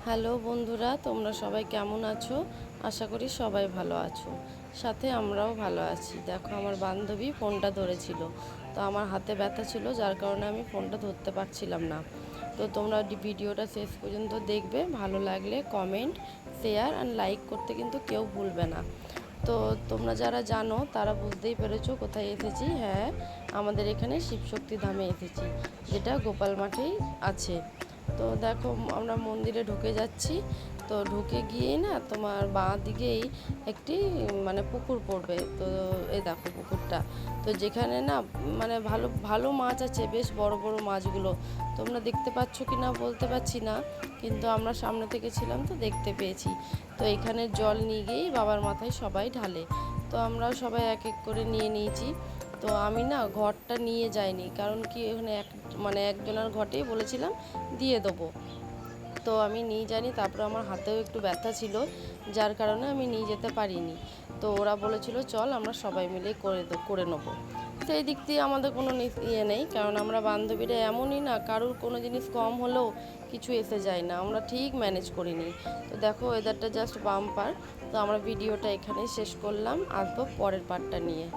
Hello বন্ধুরা, তোমরা সবাই কেমন আছো? আশা করি সবাই ভালো আছো। সাথে আমরাও ভালো আছি। দেখো, আমার বান্ধবী ফোনটা ধরেছিল, তো আমার হাতে ব্যথা ছিল, যার কারণে আমি ফোনটা ধরতে পারছিলাম না। তো তোমরা ভিডিওটা শেষ পর্যন্ত দেখবে। ভালো লাগলে কমেন্ট, শেয়ার অ্যান্ড লাইক করতে কিন্তু কেউ ভুলবে না। তো তোমরা যারা জানো তারা বুঝতেই পেরেছো কোথায় এসেছি। হ্যাঁ, আমাদের এখানে শিবশক্তি ধামে এসেছি, যেটা গোপাল মাঠেই আছে। তো দেখো, আমরা মন্দিরে ঢুকে যাচ্ছি। তো ঢুকে গিয়েই না, তোমার বাঁ দিকেই একটি পুকুর পড়বে। তো এই দেখো পুকুরটা। তো যেখানে না ভালো ভালো মাছ আছে, বেশ বড় বড় মাছগুলো। তোমরা দেখতে পাচ্ছ কি না বলতে পারছি না, কিন্তু আমরা সামনে থেকে ছিলাম তো দেখতে পেয়েছি। তো এখানে জল নিয়ে গিয়েই বাবার মাথায় সবাই ঢালে। তো আমরা সবাই এক এক করে নিয়ে নিয়েছি। তো আমি না ঘরটা নিয়ে যাইনি, কারণ কি ওখানে একজনের ঘটেই বলেছিলাম দিয়ে দেবো। তো আমি নিয়ে যাইনি। তারপর আমার হাতেও একটু ব্যথা ছিল, যার কারণে আমি নিয়ে যেতে পারিনি। তো ওরা বলেছিল চল আমরা সবাই মিলে করে নেবো। সেই দিক দিয়ে আমাদের কোনো নেই, কারণ আমরা বান্ধবীরা এমনই না, কারোর কোনো জিনিস কম হলেও কিছু এসে যায় না, আমরা ঠিক ম্যানেজ করে নিই। তো দেখো, ওয়েদারটা জাস্ট বাম্পার। তো আমরা ভিডিওটা এখানেই শেষ করলাম, আসবো পরের পার্টটা নিয়ে।